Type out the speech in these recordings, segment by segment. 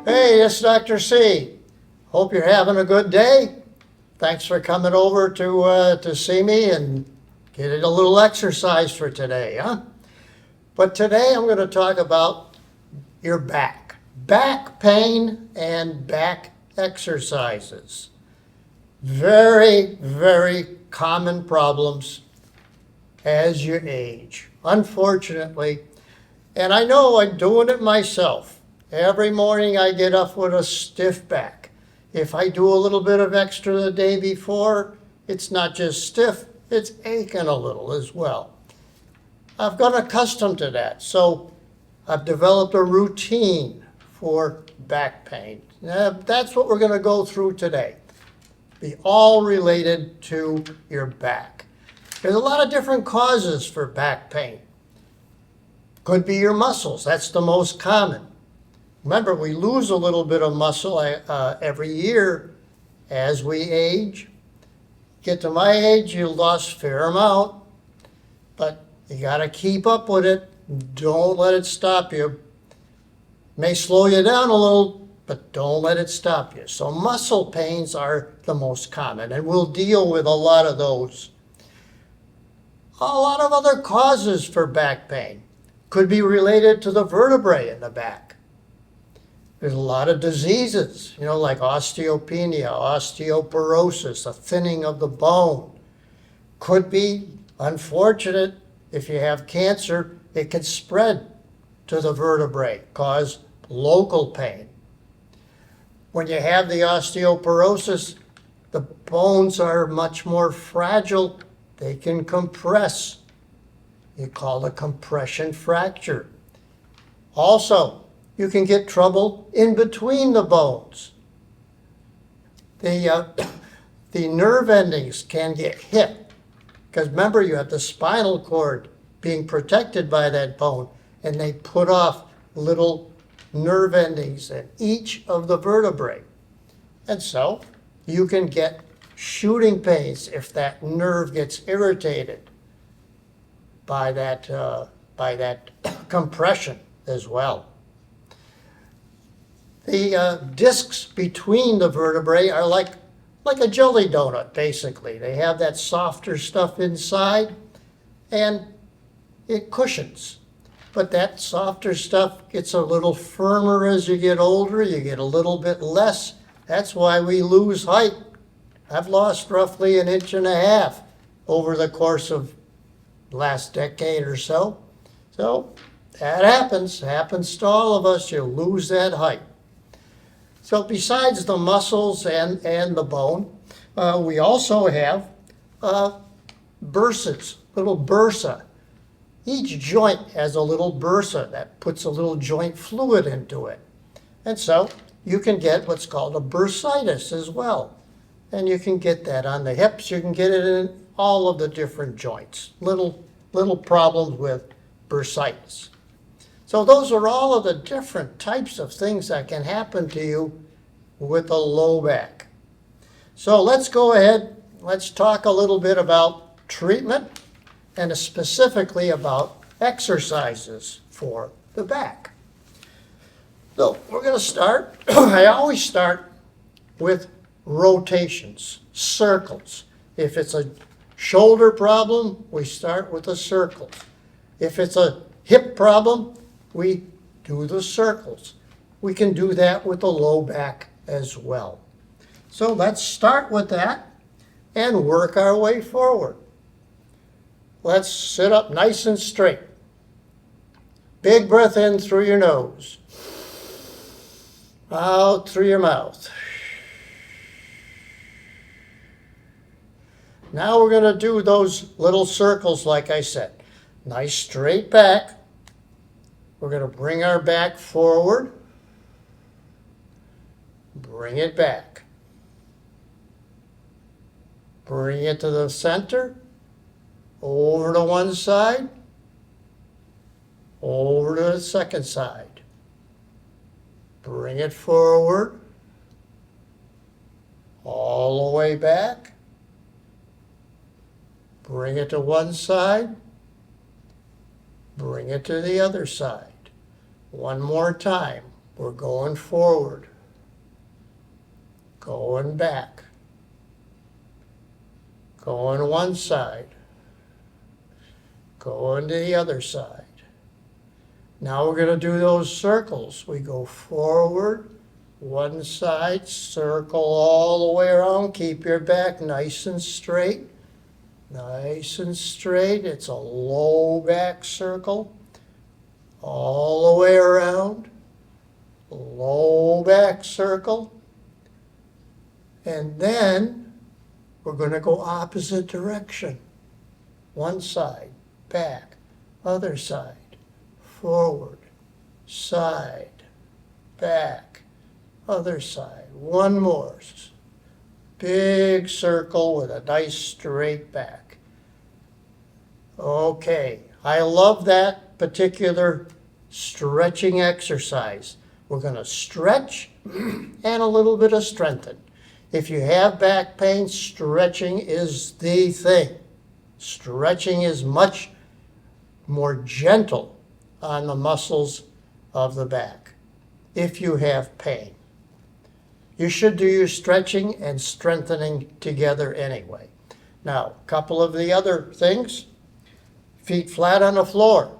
Hey, it's Dr. C. Hope you're having a good day. Thanks for coming over to see me and getting a little exercise for today, huh? But today I'm going to talk about your back pain and back exercises. Very, very common problems as you age, unfortunately. And I know I'm doing it myself. Every morning I get up with a stiff back. If I do a little bit of extra the day before, it's not just stiff, it's aching a little as well. I've gotten accustomed to that, so I've developed a routine for back pain. That's what we're going to go through today. Be all related to your back. There's a lot of different causes for back pain. Could be your muscles, that's the most common. Remember, we lose a little bit of muscle every year as we age. Get to my age, you lost a fair amount, but you got to keep up with it. Don't let it stop you. May slow you down a little, but don't let it stop you. So muscle pains are the most common, and we'll deal with a lot of those. A lot of other causes for back pain could be related to the vertebrae in the back. There's a lot of diseases, like osteopenia, osteoporosis, a thinning of the bone. Could be unfortunate if you have cancer, it can spread to the vertebrae, cause local pain. When you have the osteoporosis, the bones are much more fragile. They can compress. You call it a compression fracture. Also, you can get trouble in between the bones. The nerve endings can get hit, because remember, you have the spinal cord being protected by that bone, and they put off little nerve endings in each of the vertebrae. And so you can get shooting pains if that nerve gets irritated by that compression as well. The discs between the vertebrae are like a jelly donut, basically. They have that softer stuff inside, and it cushions. But that softer stuff gets a little firmer as you get older. You get a little bit less. That's why we lose height. I've lost roughly 1.5 inches over the course of the last decade or so. So that happens to all of us. You lose that height. So besides the muscles and the bone, we also have bursas, little bursa. Each joint has a little bursa that puts a little joint fluid into it. And so you can get what's called a bursitis as well. And you can get that on the hips. You can get it in all of the different joints. Little problems with bursitis. So those are all of the different types of things that can happen to you with a low back. So let's go ahead, let's talk a little bit about treatment and specifically about exercises for the back. So we're going to start, I always start with rotations, circles. If it's a shoulder problem, we start with the circles. If it's a hip problem, we do the circles. We can do that with the low back as well. So let's start with that and work our way forward. Let's sit up nice and straight. Big breath in through your nose. Out through your mouth. Now we're going to do those little circles like I said. Nice straight back. We're going to bring our back forward. Bring it back. Bring it to the center. Over to one side. Over to the second side. Bring it forward. All the way back. Bring it to one side. Bring it to the other side. One more time. We're going forward, going back, going one side, going to the other side. Now we're going to do those circles. We go forward, one side, circle all the way around. Keep your back nice and straight. Nice and straight. It's a low back circle. All the way around. Low back circle. And then we're going to go opposite direction. One side, back, other side, forward, side, back, other side. One more. Big circle with a nice straight back. Okay, I love that particular stretching exercise. We're going to stretch and a little bit of strengthen. If you have back pain, stretching is the thing. Stretching is much more gentle on the muscles of the back if you have pain. You should do your stretching and strengthening together anyway. Now, a couple of the other things. Feet flat on the floor,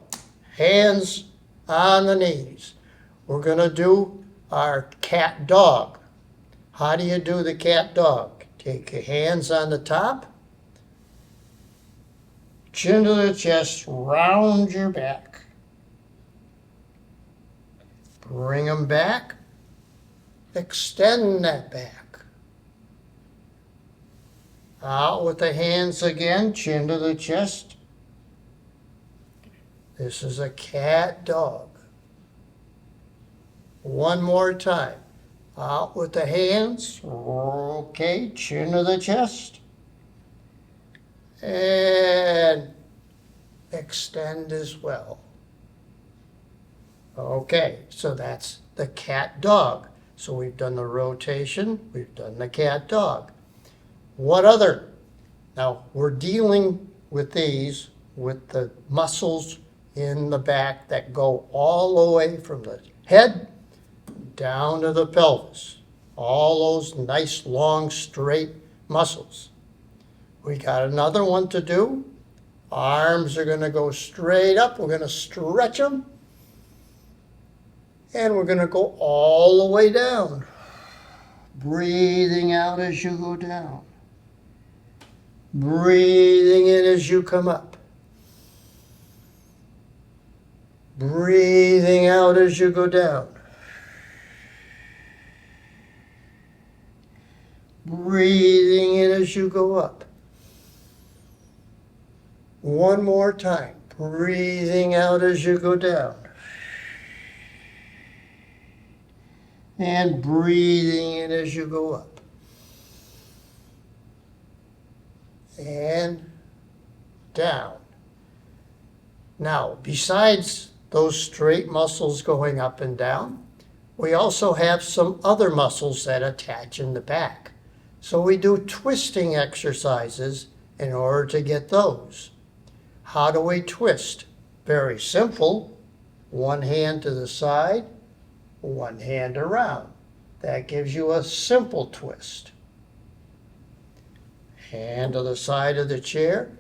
hands on the knees. We're going to do our cat dog. How do you do the cat dog? Take your hands on the top, chin to the chest, round your back. Bring them back. Extend that back. Out with the hands again, chin to the chest. This is a cat dog. One more time. Out with the hands. Okay, chin to the chest. And extend as well. Okay, so that's the cat dog. So we've done the rotation, we've done the cat dog. What other? Now we're dealing with these, with the muscles in the back that go all the way from the head down to the pelvis. All those nice, long, straight muscles. We got another one to do. Arms are going to go straight up. We're going to stretch them. And we're going to go all the way down. Breathing out as you go down. Breathing in as you come up. Breathing out as you go down. Breathing in as you go up. One more time. Breathing out as you go down. And breathing in as you go up. And down. Now, besides those straight muscles going up and down, we also have some other muscles that attach in the back. So we do twisting exercises in order to get those. How do we twist? Very simple. One hand to the side, one hand around. That gives you a simple twist. Hand to the side of the chair,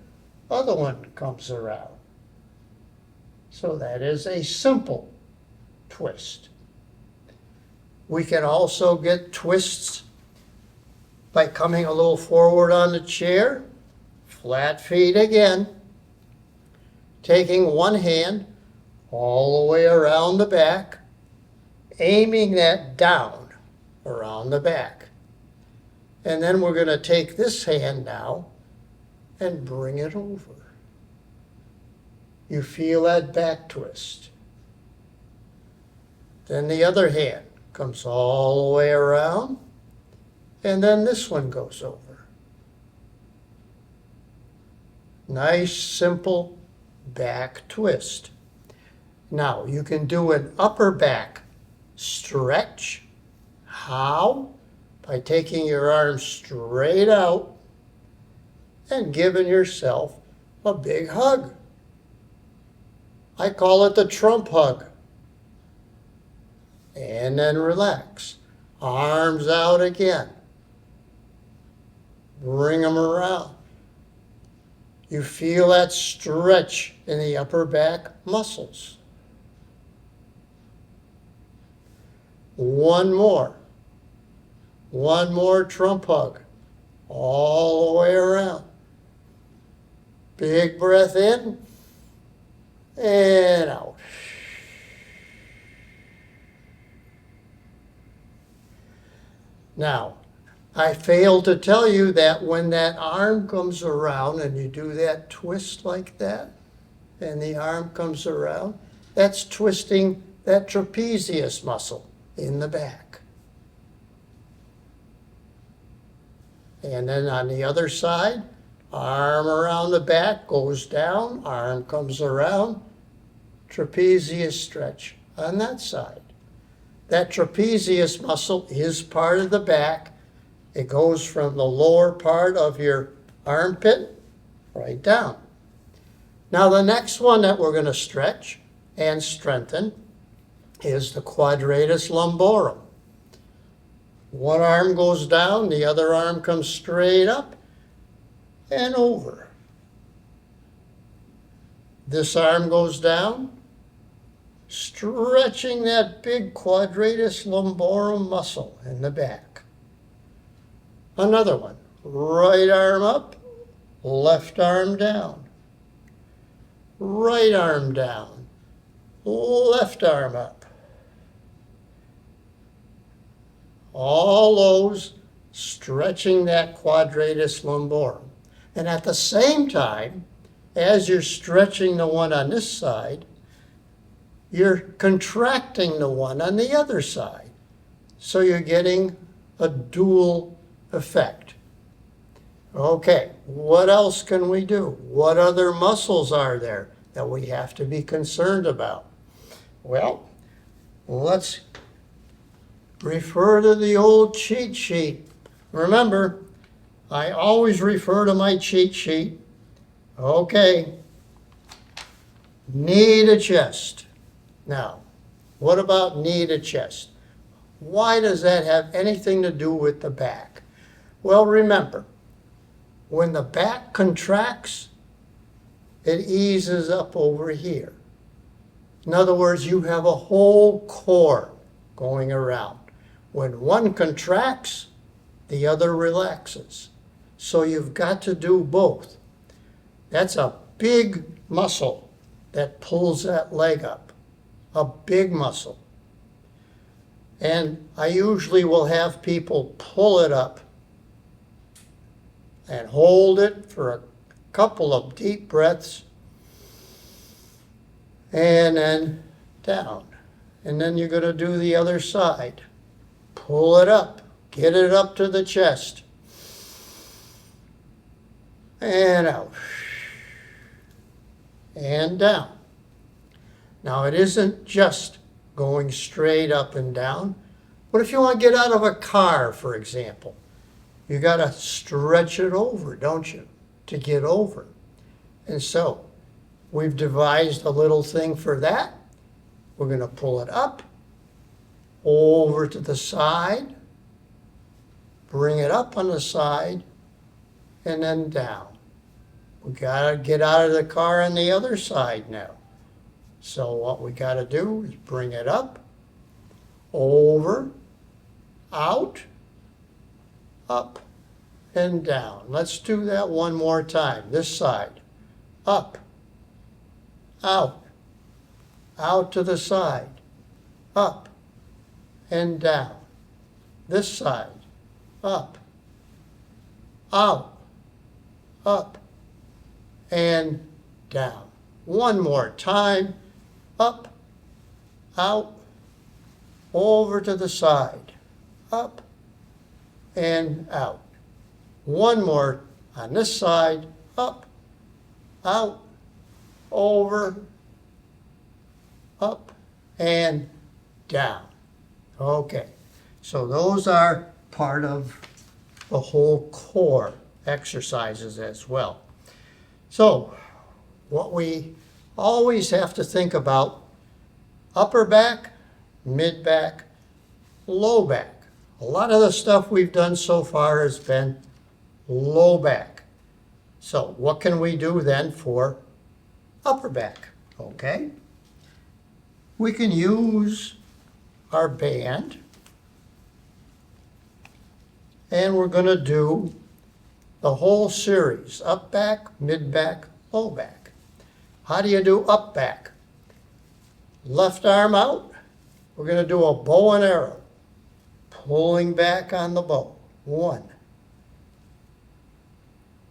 other one comes around. So that is a simple twist. We can also get twists by coming a little forward on the chair, flat feet again, taking one hand all the way around the back, aiming that down around the back. And then we're going to take this hand now and bring it over. You feel that back twist. Then the other hand comes all the way around, and then this one goes over. Nice, simple back twist. Now, you can do an upper back stretch. How? By taking your arms straight out and giving yourself a big hug. I call it the Trump hug. and then relax. Arms out again. Bring them around. You feel that stretch in the upper back muscles. One more. One more trump hug. All the way around. Big breath in and out. Now, I failed to tell you that when that arm comes around and you do that twist like that, and the arm comes around, that's twisting that trapezius muscle in the back. And then on the other side, arm around the back goes down, arm comes around, trapezius stretch on that side. That trapezius muscle is part of the back. It goes from the lower part of your armpit right down. Now the next one that we're going to stretch and strengthen is the quadratus lumborum. One arm goes down, the other arm comes straight up and over. This arm goes down, stretching that big quadratus lumborum muscle in the back. Another one, right arm up, left arm down. Right arm down, left arm up. All those stretching that quadratus lumborum. And at the same time, as you're stretching the one on this side, you're contracting the one on the other side. So you're getting a dual effect. Okay, what else can we do? What other muscles are there that we have to be concerned about? Well, let's refer to the old cheat sheet. Remember, I always refer to my cheat sheet. Okay, knee to chest. Now, what about knee to chest? Why does that have anything to do with the back? Well, remember, when the back contracts, it eases up over here. In other words, you have a whole core going around. When one contracts, the other relaxes. So you've got to do both. That's a big muscle that pulls that leg up. A big muscle. And I usually will have people pull it up and hold it for a couple of deep breaths and then down. And then you're going to do the other side. Pull it up. Get it up to the chest. And out. And down. Now it isn't just going straight up and down, but if you want to get out of a car, for example, you got to stretch it over, don't you, to get over. And so we've devised a little thing for that. We're going to pull it up, over to the side, bring it up on the side, and then down. We got to get out of the car on the other side now. So what we got to do is bring it up, over, out, up, and down. Let's do that one more time. This side. Up, out, out to the side, up, and down. This side. Up, out, up, and down. One more time. Up, out, over to the side, up, and out. One more on this side, up, out, over, up, and down. Okay, so those are part of the whole core exercises as well. So what we always have to think about, upper back, mid back, low back. A lot of the stuff we've done so far has been low back. So what can we do then for upper back? Okay. We can use our band, and we're going to do the whole series, up back, mid back, low back. How do you do up back? Left arm out, we're going to do a bow and arrow, pulling back on the bow. 1,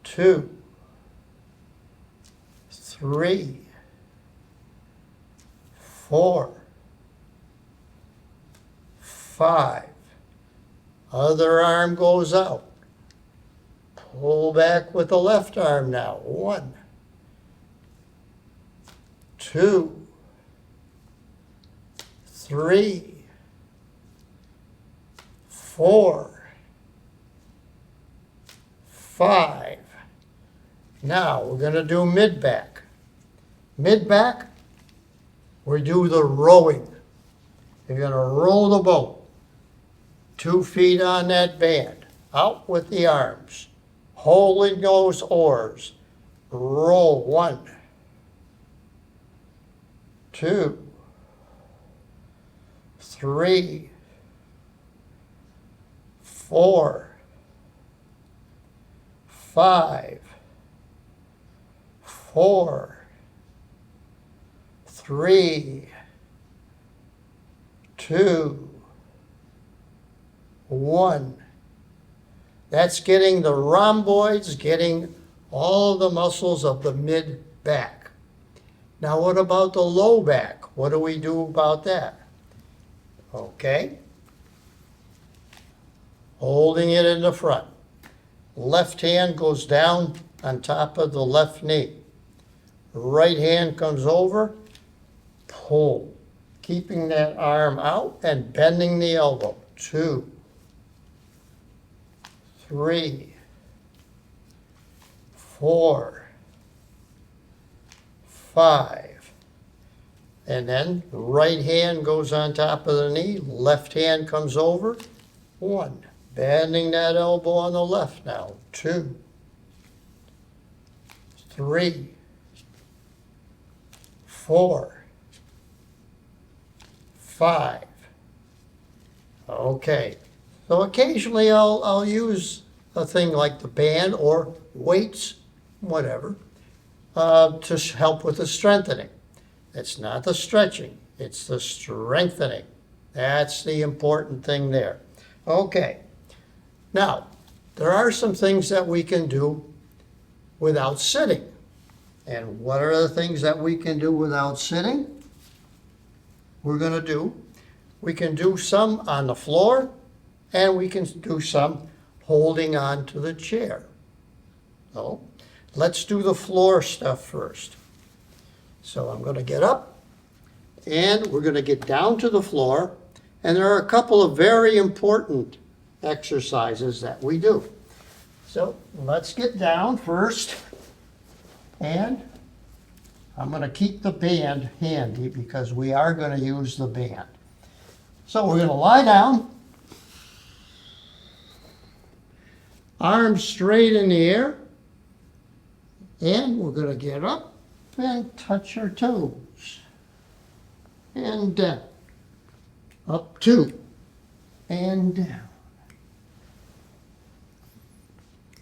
2, 3, 4, 5. Other arm goes out. Pull back with the left arm now. 1, 2, 3, 4, 5. Now we're going to do mid back. Mid back, we do the rowing. You're going to row the boat. 2 feet on that band. Out with the arms. Holding those oars. Roll. 1, 2, 3, 4, 5, 4, 3, 2, 1. That's getting the rhomboids, getting all the muscles of the mid back. Now what about the low back? What do we do about that? Okay. Holding it in the front. Left hand goes down on top of the left knee. Right hand comes over, pull. Keeping that arm out and bending the elbow. 2, 3, 4, 5. And then right hand goes on top of the knee, left hand comes over. 1. Bending that elbow on the left now. 2, 3, 4, 5. Okay. So occasionally I'll use a thing like the band or weights, whatever, to help with the strengthening. It's not the stretching, it's the strengthening. That's the important thing there. Okay. Now, there are some things that we can do without sitting. And what are the things that we can do without sitting? We can do some on the floor, and we can do some holding on to the chair. So let's do the floor stuff first. So I'm going to get up, and we're going to get down to the floor, and there are a couple of very important exercises that we do. So let's get down first, and I'm going to keep the band handy because we are going to use the band. So we're going to lie down, arms straight in the air, and we're going to get up and touch our toes, and down, up 2, and down,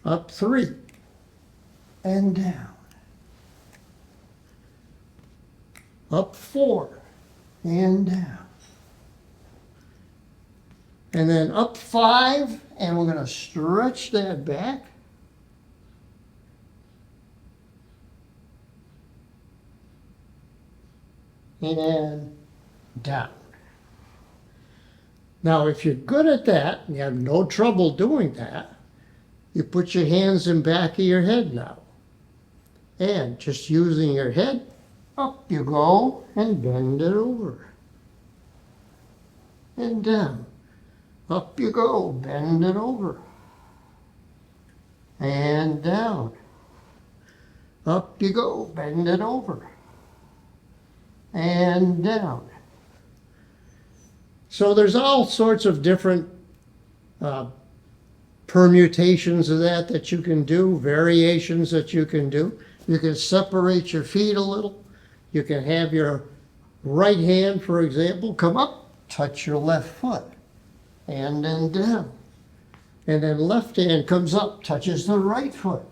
up 3, and down, up 4, and down. And then up 5, and we're going to stretch that back. And down. Now, if you're good at that, and you have no trouble doing that, you put your hands in back of your head now. And just using your head, up you go, and bend it over. And down. Up you go, bend it over. And down. Up you go, bend it over. And down. So there's all sorts of different permutations of that you can do, variations that you can do. You can separate your feet a little. You can have your right hand, for example, come up, touch your left foot, and then down. And then left hand comes up, touches the right foot,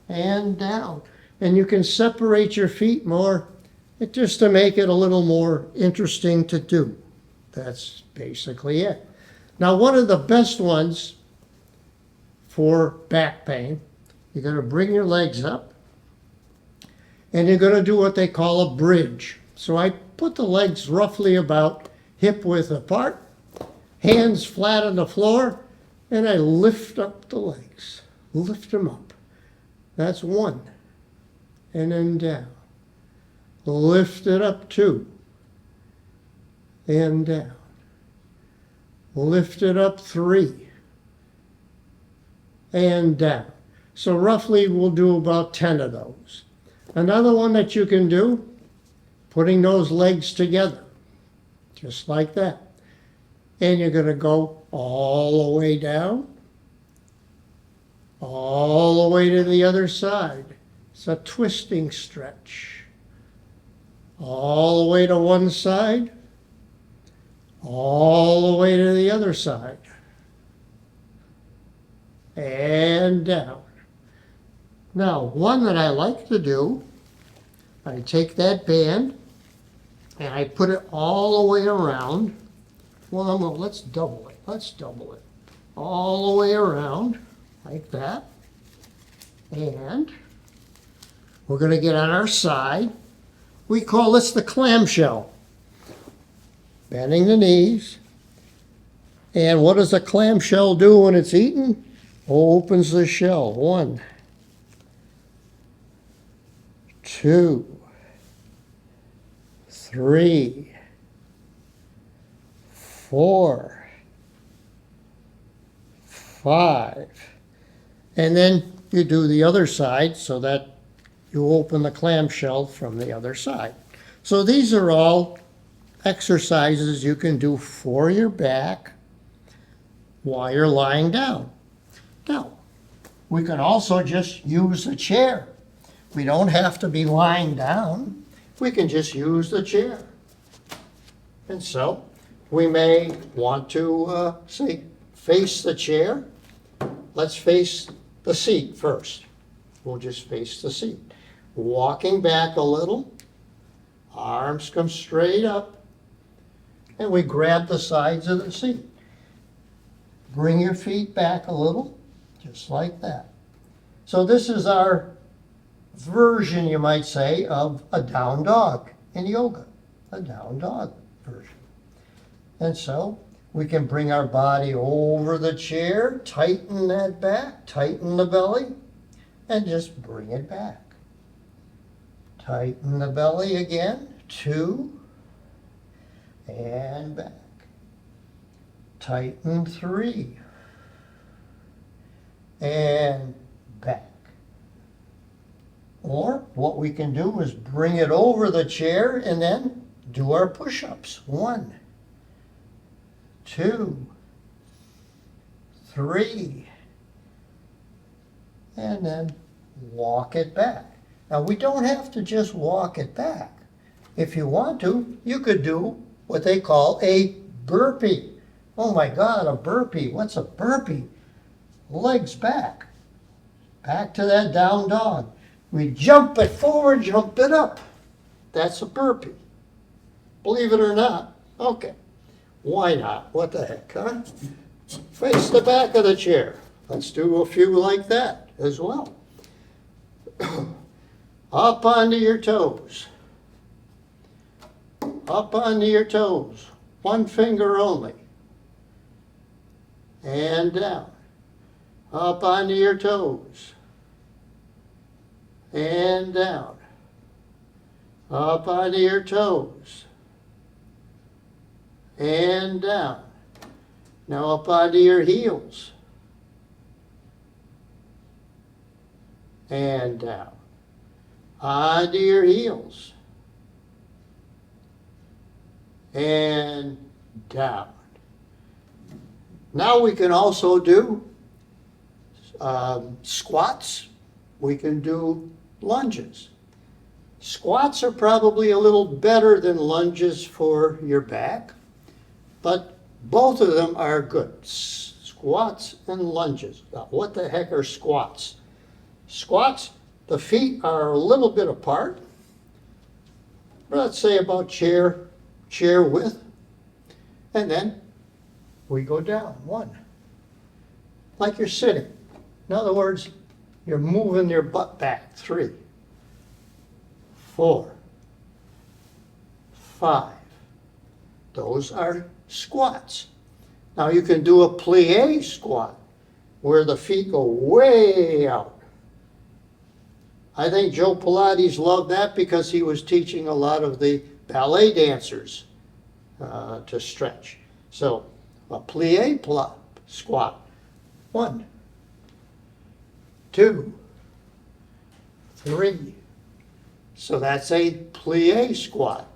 and down. And you can separate your feet more just to make it a little more interesting to do. That's basically it. Now, one of the best ones for back pain, you're going to bring your legs up, and you're going to do what they call a bridge. So I put the legs roughly about hip width apart, hands flat on the floor, and I lift up the legs, lift them up. That's one, and then down. Lift it up, two, and down. Lift it up, three, and down. So roughly we'll do about 10 of those. Another one that you can do, putting those legs together, just like that. And you're going to go all the way down, all the way to the other side. It's a twisting stretch. All the way to one side, all the way to the other side. And down. Now, one that I like to do, I take that band and I put it all the way around. Well, no, let's double it. Let's double it. All the way around, like that. And we're going to get on our side. We call this the clamshell. Bending the knees. And what does a clamshell do when it's eaten? Opens the shell. 1, 2, 3, 4, 5. And then you do the other side so that you open the clamshell from the other side. So these are all exercises you can do for your back while you're lying down. Now, we can also just use a chair. We don't have to be lying down. We can just use the chair. And so we may want to, say, face the chair. Let's face the seat first. We'll just face the seat. Walking back a little, arms come straight up, and we grab the sides of the seat. Bring your feet back a little, just like that. So this is our version, you might say, of a down dog in yoga, a down dog version. And so we can bring our body over the chair, tighten that back, tighten the belly, and just bring it back. Tighten the belly again, 2, and back. Tighten 3, and back. Or what we can do is bring it over the chair and then do our push-ups. 1, 2, 3, and then walk it back. Now, we don't have to just walk it back. If you want to, you could do what they call a burpee. Oh my God, a burpee. What's a burpee? Legs back. Back to that down dog. We jump it forward, jump it up. That's a burpee. Believe it or not. Okay. Why not? What the heck, huh? Face the back of the chair. Let's do a few like that as well. Up onto your toes. Up onto your toes. One finger only. And down. Up onto your toes. And down. Up onto your toes. And down. Now up onto your heels. And down. Onto your heels. And down. Now we can also do squats. We can do lunges. Squats are probably a little better than lunges for your back, but both of them are good. Squats and lunges. Now, what the heck are squats? Squats, the feet are a little bit apart. Let's say about chair width. And then we go down. 1. Like you're sitting. In other words, you're moving your butt back. 3, 4, 5. Those are squats. Now you can do a plie squat where the feet go way out. I think Joe Pilates loved that because he was teaching a lot of the ballet dancers to stretch. So a plie squat. 1, 2, 3. So that's a plie squat.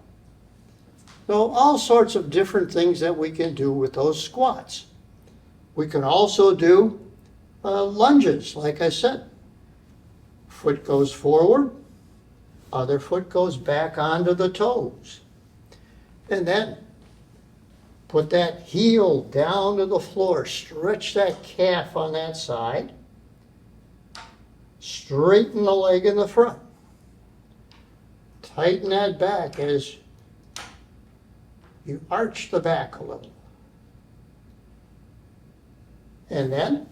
So all sorts of different things that we can do with those squats. We can also do lunges, like I said. Foot goes forward, other foot goes back onto the toes. And then put that heel down to the floor, stretch that calf on that side, straighten the leg in the front. Tighten that back as you arch the back a little. And then,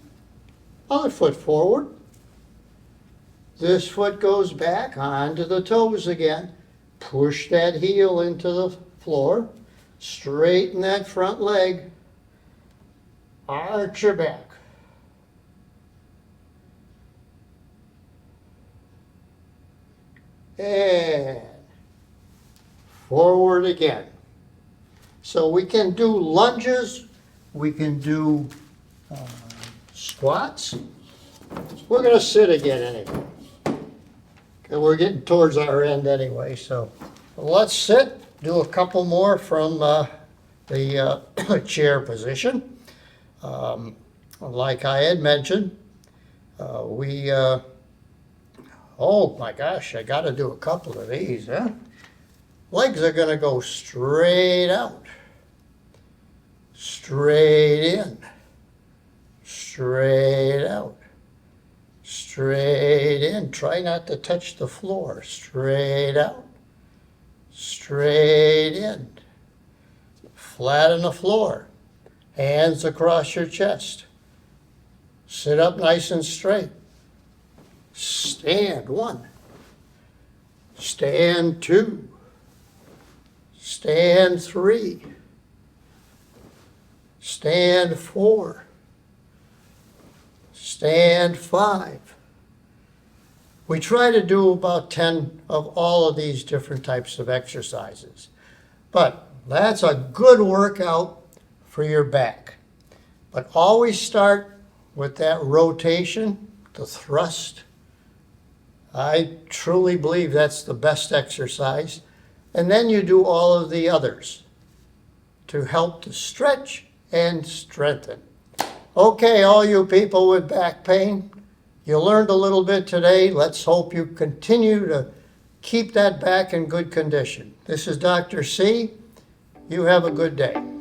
other foot forward. This foot goes back onto the toes again. Push that heel into the floor. Straighten that front leg. Arch your back. And forward again. So we can do lunges, we can do squats. We're going to sit again anyway. Okay, we're getting towards our end anyway, so let's sit, do a couple more from the chair position. Like I had mentioned, oh my gosh, I got to do a couple of these, huh? Legs are going to go straight out, straight in, straight out, straight in. Try not to touch the floor. Straight out, straight in, flat on the floor, hands across your chest. Sit up nice and straight. Stand 1, stand 2, stand 3, stand 4, stand 5. We try to do about 10 of all of these different types of exercises. But that's a good workout for your back. But always start with that rotation, the thrust. I truly believe that's the best exercise. And then you do all of the others to help to stretch and strengthen. Okay, all you people with back pain, you learned a little bit today. Let's hope you continue to keep that back in good condition. This is Dr. C. You have a good day.